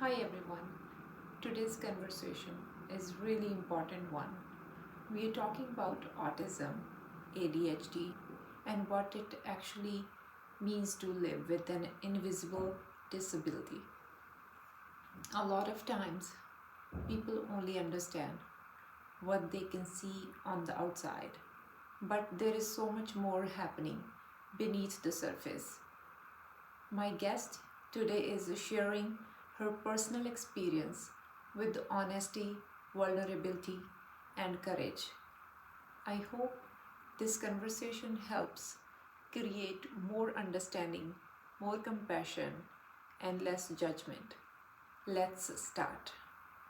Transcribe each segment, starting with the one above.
Hi everyone. Today's conversation is really important one. We are talking about autism, ADHD, and what it actually means to live with an invisible disability. A lot of times people only understand what they can see on the outside, but there is so much more happening beneath the surface. My guest today is sharing her personal experience with honesty, vulnerability, and courage. I hope this conversation helps create more understanding, more compassion, and less judgment. Let's start.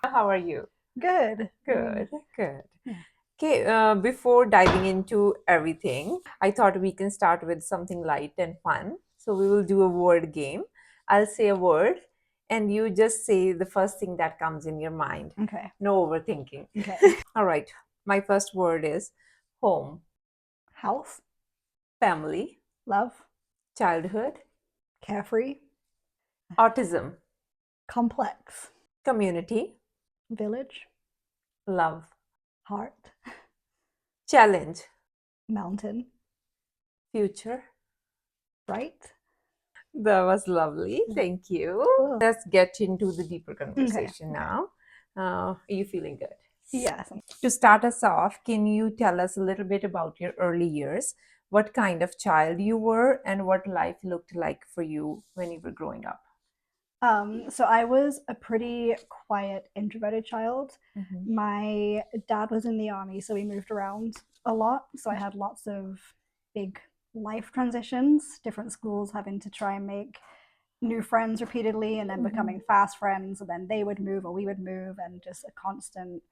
How are you? Good. Good, good. Yeah. Okay, before diving into everything, I thought we can start with something light and fun. So we will do a word game. I'll say a word, and you just say the first thing that comes in your mind. Okay. No overthinking. Okay. All right, my first word is home, Health, family, love, childhood, carefree, autism, complex, community, village, love, heart, challenge, mountain, future. right? That was lovely. Thank you. Cool. Let's get into the deeper Okay. conversation now. Are you feeling good? Yes. To start us off, can you tell us a little bit about your early years? What kind of child you were and what life looked like for you when you were growing up? So I was a pretty quiet, introverted child. Mhm. My dad was in the army, so we moved around a lot. So I had lots of big life transitions, different schools, having to try and make new friends repeatedly, and then becoming fast friends, and then they would move or we would move, and just a constant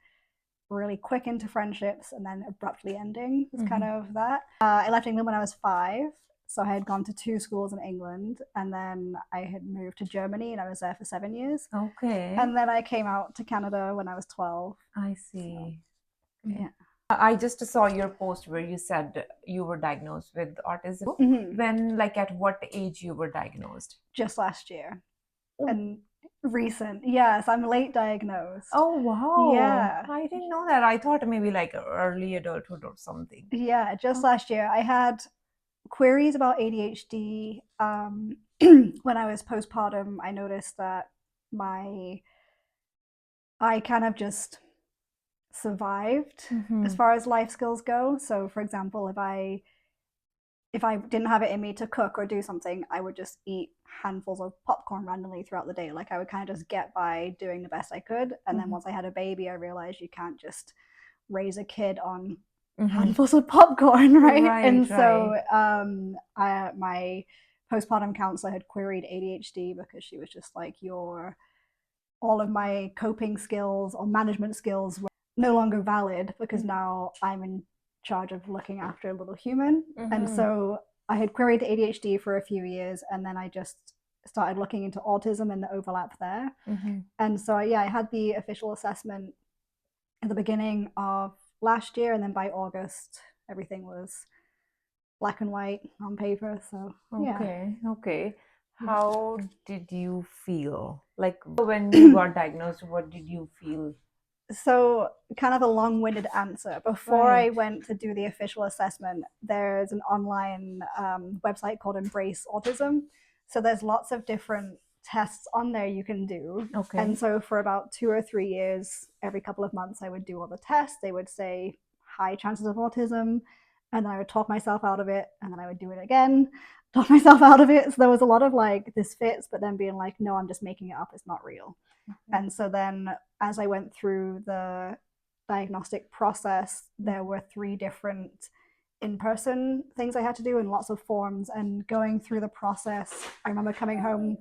really quick into friendships and then abruptly ending was kind of that. I left England when I was 5. So I had gone to 2 schools in England, and then I had moved to Germany and I was there for 7 years. Okay, And then I came out to Canada when I was 12. I So, see. yeah. I just saw your post where you said you were diagnosed with autism. Mhm. When, like, at what age you were diagnosed? Just last year. Oh, And recent. Yes, I'm late diagnosed. oh wow. Yeah. I didn't know that. I thought maybe like early adulthood or something. Yeah, just Oh, last year. I had queries about ADHD. When I was postpartum, I noticed that my I kind of just survived as mm-hmm. far as life skills go. So, for example, if I didn't have it in me to cook or do something, I would just eat handfuls of popcorn randomly throughout the day. Like I would kind of just get by doing the best I could. And then Mm-hmm. once I had a baby, I realized you can't just raise a kid on Mm-hmm. handfuls of popcorn, right? Right, And right. so my postpartum counselor had queried ADHD because she was just like, your all of my coping skills or management skills were no longer valid because now I'm in charge of looking after a little human. And Mm-hmm. so I had queried the ADHD for a few years, and then I just started looking into autism and the overlap there. Mm-hmm. And so, yeah, I had the official assessment at the beginning of last year, and then by August, everything was black and white on paper. So, yeah. Okay, okay. Yeah. How did you feel? Like when you got diagnosed, what did you feel? So, kind of a long winded answer. Before I Right. went to do the official assessment, there's an online website called Embrace Autism. So, there's lots of different tests on there you can do. And Okay. so, for about 2 or 3 years, every couple of months, I would do all the tests. They would say high chances of autism. And then I would talk myself out of it. And then I would do it again, talk myself out of it. So, there was a lot of like, this fits, but then being like, no, I'm just making it up. It's not real. And so then as I went through the diagnostic process, there were 3 different in person things I had to do and lots of forms. And going through the process, I remember coming home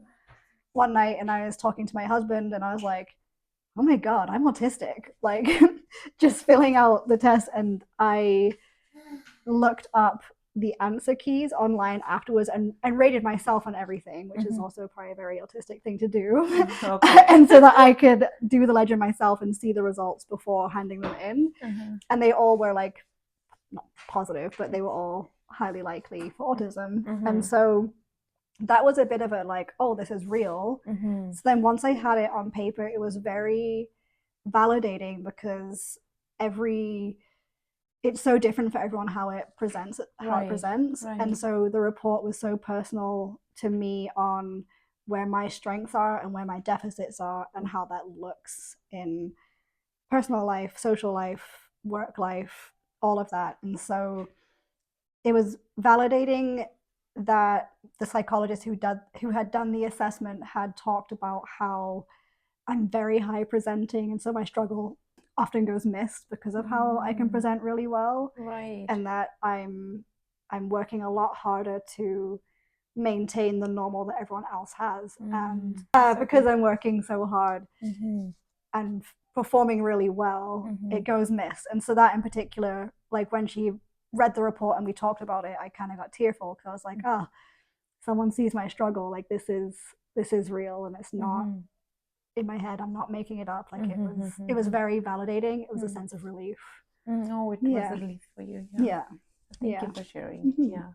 one night and I was talking to my husband and I was like, oh my God, I'm autistic. Like, just filling out the test. And I looked up the answer keys online afterwards and rated myself on everything, which is also probably a very autistic thing to do. Okay. And so that I could do the ledger myself and see the results before handing them in. And they all were like, not positive, but they were all highly likely for autism. And so that was a bit of a like, oh, this is real. So then once I had it on paper, it was very validating because every it's so different for everyone how it presents. And so the report was so personal to me on where my strengths are and where my deficits are and how that looks in personal life, social life, work life, all of that. And so it was validating that the psychologist who had done the assessment had talked about how I'm very high presenting, and so my struggle often goes missed because of how I can present really well, and that I'm working a lot harder to maintain the normal that everyone else has, and because I'm working so hard and performing really well, it goes missed. And so that in particular, like when she read the report and we talked about it, I kind of got tearful because I was like, oh, someone sees my struggle. Like this is real, and it's not in my head. I'm not making it up. Like it was very validating. It was a sense of relief. Oh, it was a relief for you. Yeah. Thank you for sharing. Yeah.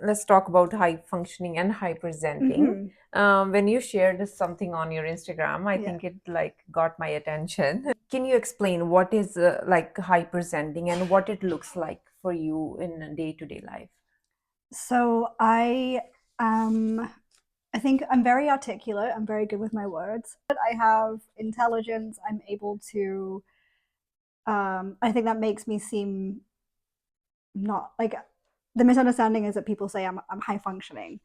Let's talk about high functioning and high presenting. When you shared something on your Instagram, I think it like got my attention. Can you explain what is like high presenting and what it looks like for you in day-to-day life? So I think I'm very articulate. I'm very good with my words. I have intelligence. I'm able to. I think that makes me seem not like the misunderstanding is that people say I'm high functioning,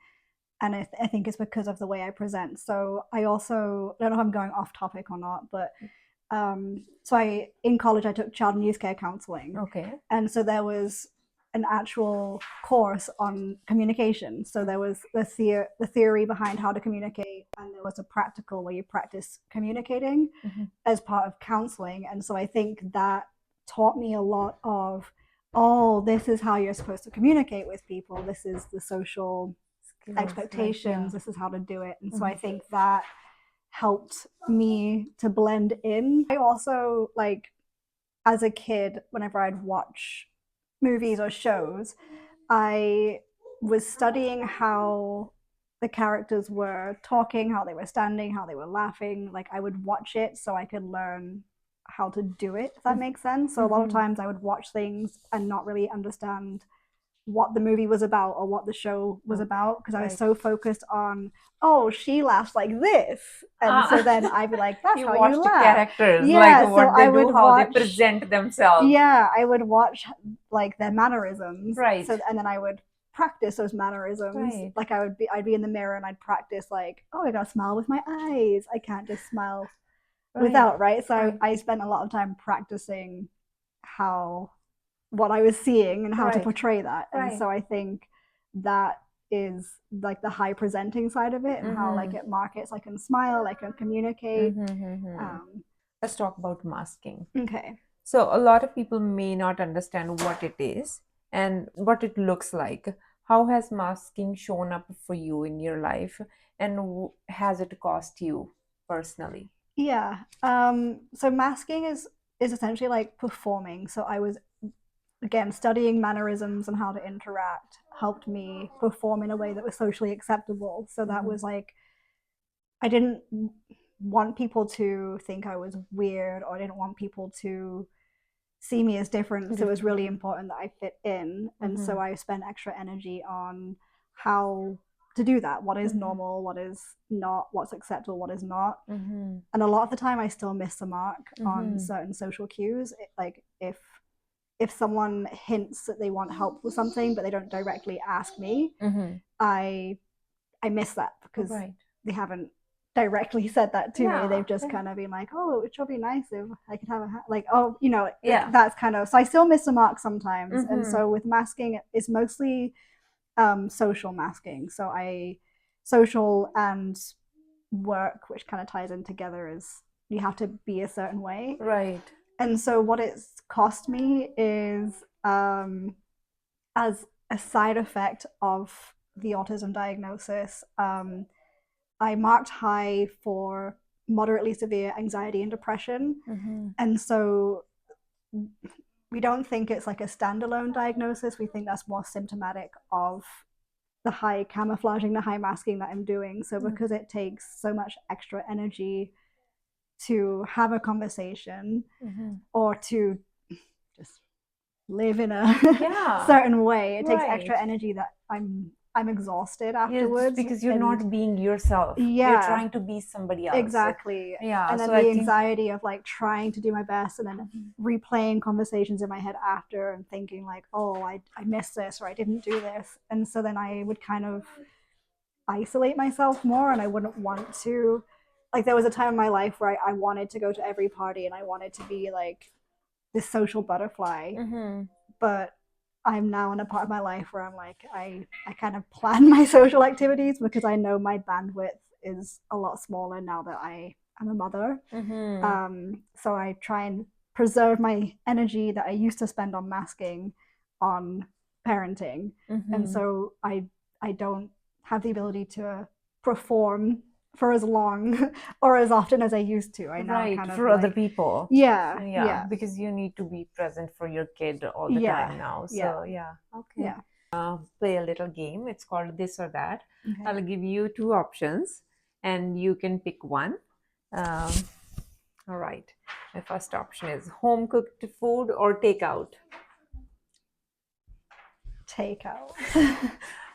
and I think it's because of the way I present. So I also I don't know if I'm going off topic or not, but so I in college I took child and youth care counseling. Okay. And so there was an actual course on communication. So there was the theory behind how to communicate, and there was a practical where you practice communicating as part of counseling. And so I think that taught me a lot of, oh, this is how you're supposed to communicate with people. This is the social expectations. This is how to do it. And so I think that helped me to blend in. I also like as a kid, whenever I'd watch movies or shows, I was studying how the characters were talking, how they were standing, how they were laughing. Like I would watch it so I could learn how to do it, if that makes sense. So a lot of times I would watch things and not really understand what the movie was about or what the show was about because I was so focused on, oh, she laughs like this, and so then I'd be like, that's how you laugh. Characters, like what they do, how they present themselves. Yeah, I would watch like their mannerisms, right? So and then I would practice those mannerisms. Like I'd be in the mirror and I'd practice like, oh, I gotta smile with my eyes. I can't just smile without, right? So I spent a lot of time practicing how what I was seeing and how to portray that. And so I think that is like the high presenting side of it and how like it markets. I can smile, I can communicate. Let's talk about masking. Okay. So a lot of people may not understand what it is and what it looks like. How has masking shown up for you in your life, and has it cost you personally? Yeah. So masking is essentially like performing. So I was again studying mannerisms and how to interact helped me perform in a way that was socially acceptable. So that was like I didn't want people to think I was weird, or I didn't want people to see me as different. So it was really important that I fit in. And so I spent extra energy on how to do that. What is normal, what is not, what's acceptable, what is not. And a lot of the time I still miss the mark on certain social cues. Like if someone hints that they want help with something but they don't directly ask me, I miss that because they haven't directly said that to me. They've just kind of been like, oh, it should be nice if I could have like, oh, you know, that's kind of, so I still miss the mark sometimes. And so with masking, it's mostly social masking. So social and work, which kind of ties in together, is you have to be a certain way. Right. And so what it's cost me is as a side effect of the autism diagnosis, I marked high for moderately severe anxiety and depression. And so we don't think it's like a standalone diagnosis. We think that's more symptomatic of the high camouflaging, the high masking that I'm doing. So because it takes so much extra energy to have a conversation or to just live in a certain way, it takes extra energy that I'm exhausted afterwards. Yes, because you're not being yourself. Yeah. You're trying to be somebody else. Exactly. Yeah. And then so the anxiety of like trying to do my best and then replaying conversations in my head after and thinking like, oh, I missed this or I didn't do this. And so then I would kind of isolate myself more and I wouldn't want to. Like there was a time in my life where I wanted to go to every party and I wanted to be like this social butterfly. But I'm now in a part of my life where I'm like, I kind of plan my social activities because I know my bandwidth is a lot smaller now that I am a mother. So I try and preserve my energy that I used to spend on masking on parenting. And so I don't have the ability to perform for as long or as often as I used to. I now kind of for like, other people. Yeah. Because you need to be present for your kid all the time now. So okay. Play a little game. It's called This or That. Okay. I'll give you two options and you can pick one. All right. My first option is home cooked food or takeout. Takeout.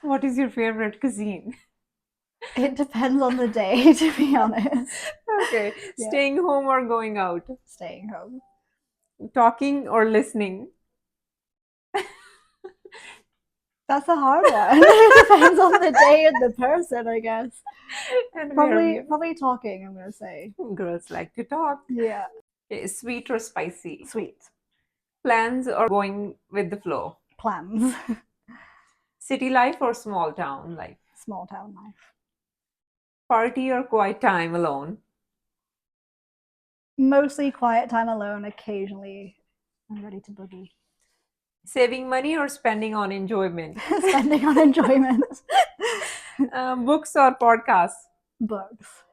What is your favorite cuisine? It depends on the day, to be honest. Okay. Staying home or going out? Staying home. Talking or listening? That's a hard one. It depends on the day and the person, I guess. And Probably talking, I'm gonna say. Girls like to talk. Yeah. Okay, sweet or spicy? Sweet. Plans or going with the flow? Plans. City life or small town life? Small town life. Party or quiet time alone? Mostly quiet time alone. Occasionally, I'm ready to boogie. Saving money or spending on enjoyment? Spending on enjoyment. Books or podcasts? Books.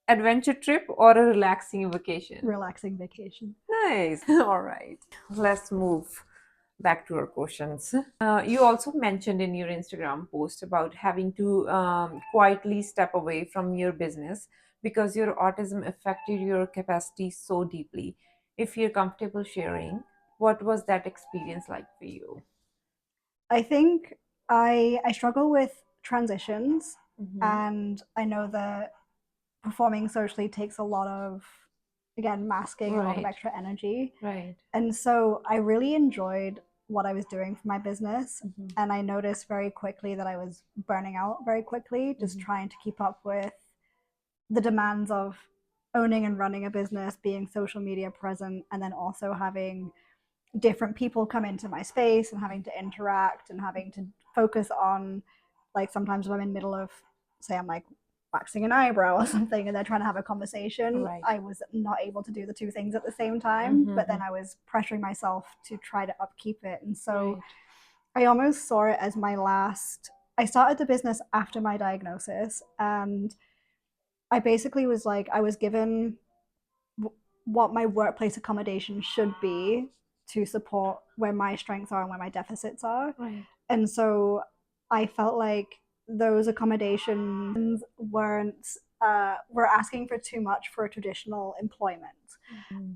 Adventure trip or a relaxing vacation? Relaxing vacation. Nice. All right. Let's move back to our questions. You also mentioned in your Instagram post about having to quietly step away from your business because your autism affected your capacity so deeply. If you're comfortable sharing, what was that experience like for you? I think I struggle with transitions, and I know that performing socially takes a lot of, again, masking, a lot of extra energy. Right. And so I really enjoyed what I was doing for my business. And I noticed very quickly that I was burning out very quickly, just trying to keep up with the demands of owning and running a business, being social media present, and then also having different people come into my space and having to interact and having to focus on, like, sometimes when I'm in the middle of, say, I'm like waxing an eyebrow or something and they're trying to have a conversation, I was not able to do the two things at the same time, but then I was pressuring myself to try to upkeep it. And so I almost saw it as I started the business after my diagnosis, and I basically was like, I was given what my workplace accommodation should be to support where my strengths are and where my deficits are. And so I felt like those accommodations were asking for too much for a traditional employment.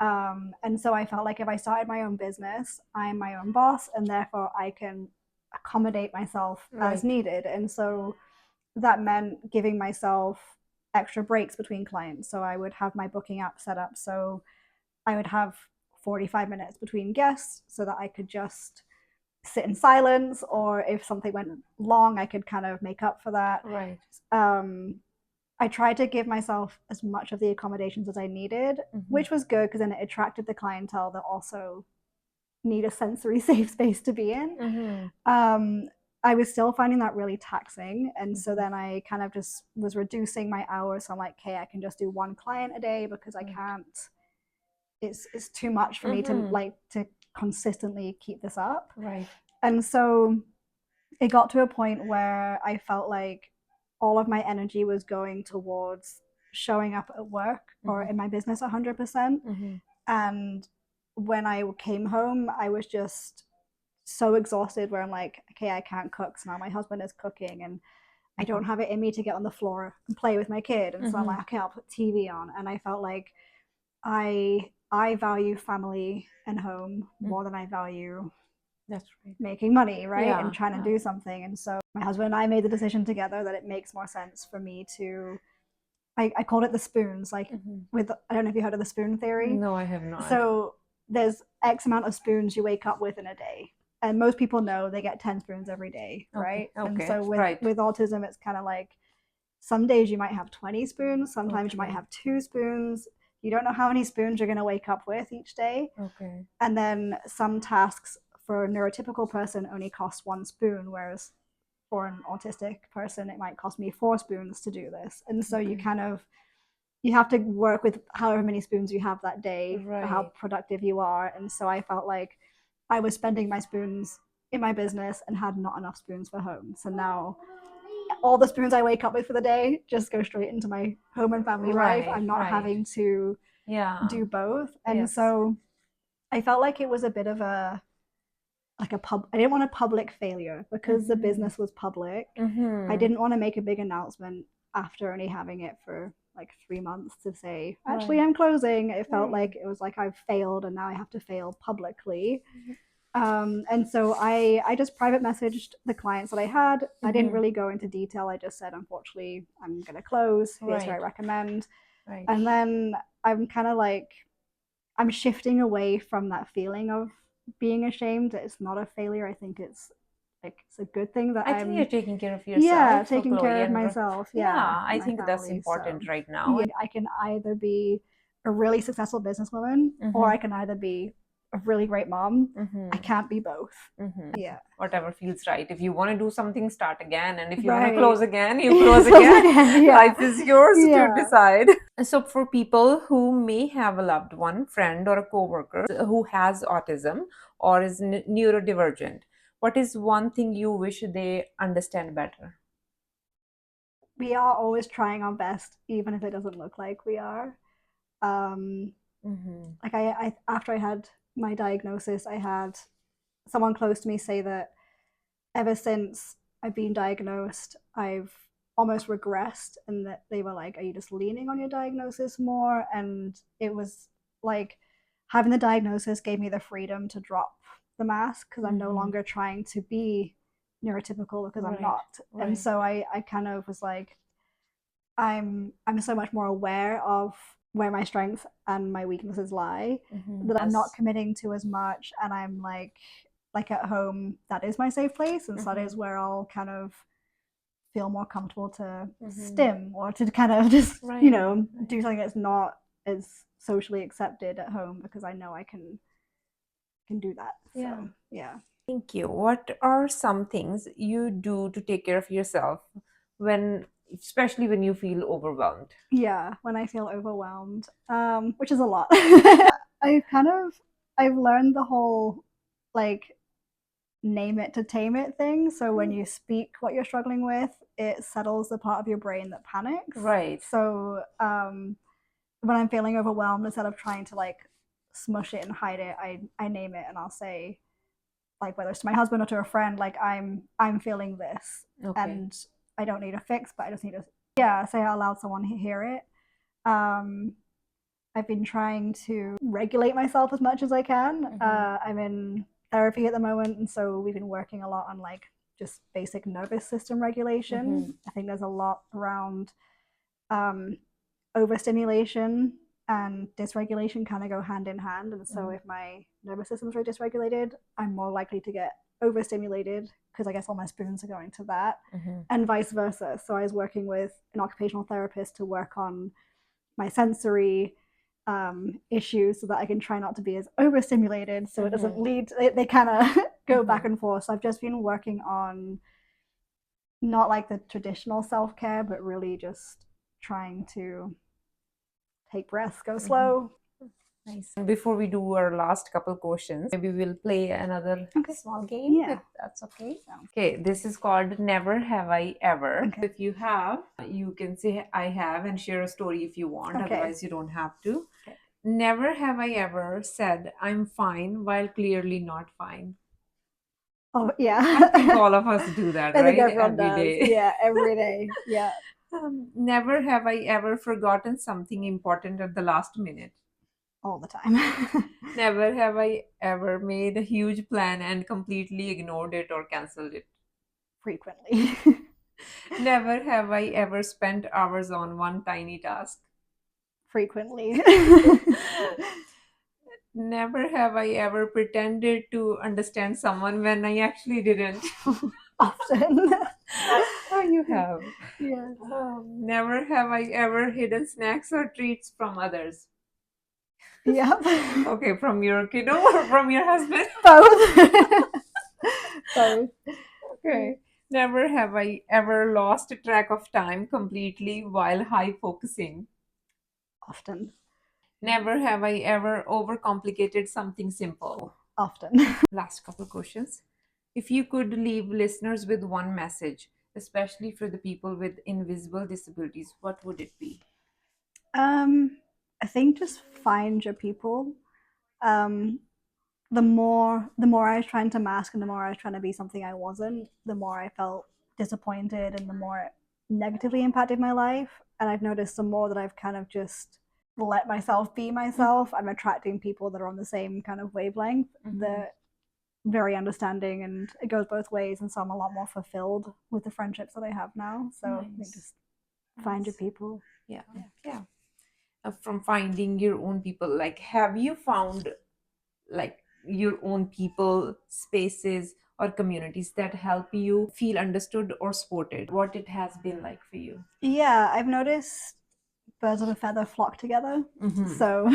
And so I felt like if I started my own business, I'm my own boss, and therefore I can accommodate myself as needed. And so that meant giving myself extra breaks between clients. So I would have my booking app set up so I would have 45 minutes between guests so that I could just sit in silence, or if something went long, I could kind of make up for that. I tried to give myself as much of the accommodations as I needed, which was good because then it attracted the clientele that also need a sensory safe space to be in. I was still finding that really taxing. And so then I kind of just was reducing my hours. So I'm like, okay, I can just do one client a day because I can't, it's too much for me to consistently keep this up. And so it got to a point where I felt like all of my energy was going towards showing up at work or in my business 100%. And when I came home, I was just so exhausted where I'm like, okay, I can't cook. So now my husband is cooking and I don't have it in me to get on the floor and play with my kid. And so I'm like, okay, I'll put TV on. And I felt like I value family and home more than I value That's right. making money, right? Yeah, And trying to do something. And so my husband and I made the decision together that it makes more sense for me to I called it the spoons, like with I don't know if you heard of the spoon theory. No, I have not. So there's X amount of spoons you wake up with in a day. And most people know they get 10 spoons every day, right? And so with autism, it's kind of like some days you might have 20 spoons, sometimes you might have 2 spoons. You don't know how many spoons you're going to wake up with each day. Okay. And then some tasks for a neurotypical person only cost 1 spoon, whereas for an autistic person, it might cost me 4 spoons to do this. And so you kind of you have to work with however many spoons you have that day for how productive you are. And so I felt like I was spending my spoons in my business and had not enough spoons for home. So now all the spoons I wake up with for the day just go straight into my home and family life. I'm not having to do both. And so I felt like it was a bit of a I didn't want a public failure because the business was public. I didn't want to make a big announcement after only having it for like 3 months to say, actually, I'm closing. It felt like it was like I've failed and now I have to fail publicly. And so I just private messaged the clients that I had. I didn't really go into detail. I just said, unfortunately, I'm going to close. Here's who I recommend. And then I'm kind of like, I'm shifting away from that feeling of being ashamed. It's not a failure. I think it's a good thing that I think you're taking care of yourself. taking care of myself. Yeah, I think that's important right now. Yeah, I can either be a really successful businesswoman or I can either be a really great mom. I can't be both. Yeah. Whatever feels right. If you want to do something, start again. And if you want to close again, you close again. Life is yours to decide. So for people who may have a loved one, friend, or a coworker who has autism or is neurodivergent, what is one thing you wish they understand better? We are always trying our best, even if it doesn't look like we are. Like I after I had my diagnosis, I had someone close to me say that ever since I've been diagnosed, I've almost regressed, and that they were like, are you just leaning on your diagnosis more? And it was like having the diagnosis gave me the freedom to drop the mask because I'm no longer trying to be neurotypical because I'm not. And so I kind of was like, I'm so much more aware of where my strengths and my weaknesses lie that I'm not committing to as much, and I'm like at home, that is my safe place, and so that is where I'll kind of feel more comfortable to stim or to kind of just do something that's not as socially accepted at home because I know I can do that. So yeah. Thank you. What are some things you do to take care of yourself when, especially when you feel overwhelmed? Yeah, when I feel overwhelmed, which is a lot. I've learned the whole like name it to tame it thing. So when you speak what you're struggling with, it settles the part of your brain that panics. Right. So when I'm feeling overwhelmed, instead of trying to like smush it and hide it, I name it and I'll say, like, whether it's to my husband or to a friend, like I'm feeling this, and I don't need a fix, but I just need to say it out loud so someone hear it. I've been trying to regulate myself as much as I can. I'm in therapy at the moment, and so we've been working a lot on like just basic nervous system regulation. I think there's a lot around overstimulation and dysregulation kind of go hand in hand. And so if my nervous system is very dysregulated, I'm more likely to get overstimulated because I guess all my spoons are going to that, and vice versa. So I was working with an occupational therapist to work on my sensory issues so that I can try not to be as overstimulated so it doesn't lead they kind of go back and forth. So I've just been working on not like the traditional self-care, but really just trying to take breaths, go slow. Nice. Before we do our last couple questions, maybe we'll play another small game. Yeah. If that's okay. Okay, this is called Never Have I Ever. If you have, you can say I have and share a story if you want. Otherwise, you don't have to. Never have I ever said I'm fine while clearly not fine. Oh, yeah. I think all of us do that, I think right? everyone Every does. day. Yeah, every day. Yeah, Never have I ever forgotten something important at the last minute. all the time. Never have I ever made a huge plan and completely ignored it or canceled it. Frequently. Never have I ever spent hours on one tiny task. Frequently. Never have I ever pretended to understand someone when I actually didn't. Often. Oh, you have. Yeah. Never have I ever hidden snacks or treats from others. Yep. Okay, from your kiddo or from your husband? Both. Both. Okay. Never have I ever lost track of time completely while high focusing. Often. Never have I ever overcomplicated something simple. Often. Last couple questions. If you could leave listeners with one message, especially for the people with invisible disabilities, what would it be? Um, I think just find your people. Um, the more I was trying to mask and the more I was trying to be something I wasn't, the more I felt disappointed and the more it negatively impacted my life. And I've noticed the more that I've kind of just let myself be myself, I'm attracting people that are on the same kind of wavelength. They're very understanding and it goes both ways. And so I'm a lot more fulfilled with the friendships that I have now. So I think Nice. just find your people. Yeah. Yeah. From finding your own people, like, have you found like your own people, spaces, or communities that help you feel understood or supported? What it has been like for you? Yeah, I've noticed birds of a feather flock together. Mm-hmm. So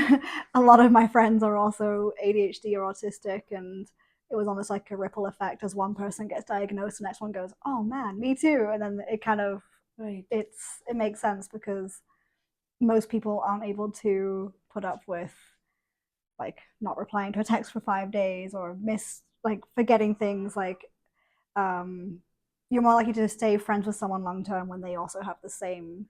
a lot of my friends are also ADHD or autistic, and it was almost like a ripple effect. As one person gets diagnosed, the next one goes, "Oh man, me too," and then it kind of Right. it makes sense because most people aren't able to put up with like not replying to a text for 5 days or forgetting things um you're more likely to stay friends with someone long term when they also have the same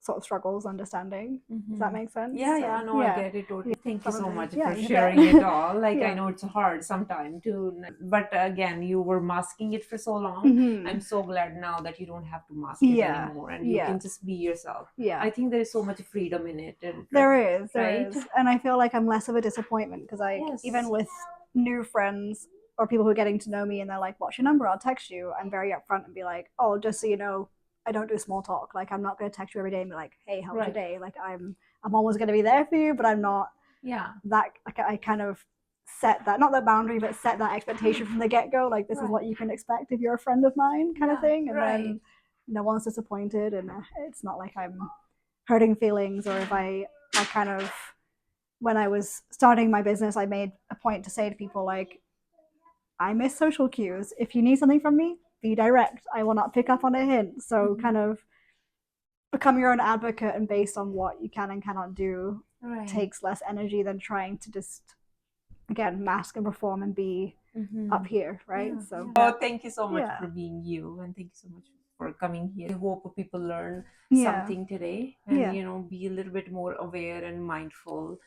sort of struggles understanding. Does that make sense? Yeah, So, yeah, no, I get it totally. Thank you so probably. much Yeah, for you sharing bet. it all. Like, I Yeah. know it's hard sometimes to, but again, you were masking it for so long. Mhm. I'm so glad now that you don't have to mask it Yeah. anymore and you Yeah. can just be yourself. Yeah. I think there is so much freedom in it. And, There is, right? and I feel like I'm less of a disappointment because Yes. even with new friends or people who are getting to know me and they're like, "What's your number? I'll text you." I'm very upfront and be like, "Oh, just so you know, I don't do small talk. Like, I'm not going to text you every day and be like, 'Hey, how was your Right. day?' Like, I'm always going to be there for you, but I'm not Yeah. that. Like, I kind of set that not that boundary, but set that expectation from the get go. Like, this is Right. what you can expect if you're a friend of mine, kind of Yeah, thing. And right. then no one's disappointed, and it's not like I'm hurting feelings or if I kind of when I was starting my business, I made a point to say to people like, I miss social cues. If you need something from me, be direct. I will not pick up on a hint. So kind of become your own advocate and based on what you can and cannot do Right. takes less energy than trying to just again mask and perform and be up here, right? Yeah. So Oh, thank you so much yeah. for being you, and thank you so much for coming here. I hope people learn Yeah. something today, and Yeah. be a little bit more aware and mindful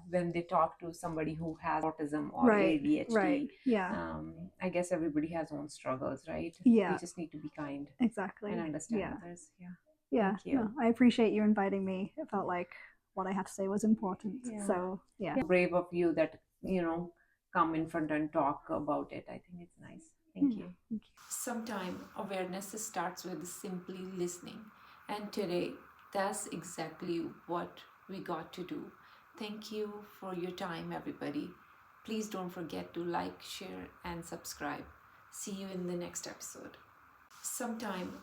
when they talk to somebody who has autism or Right. ADHD. Right. Yeah. I guess everybody has own struggles, right? Yeah. We just need to be kind Exactly. and understand Yeah. others. Yeah. Yeah. Thank you. No, I appreciate you inviting me. It felt like what I had to say was important. Yeah. So yeah. Brave of you that come in front and talk about it. I think it's nice. Thank you. Thank you. Sometimes awareness starts with simply listening, and today that's exactly what we got to do. Thank you for your time, everybody. Please don't forget to like, share, and subscribe. See you in the next episode. Sometime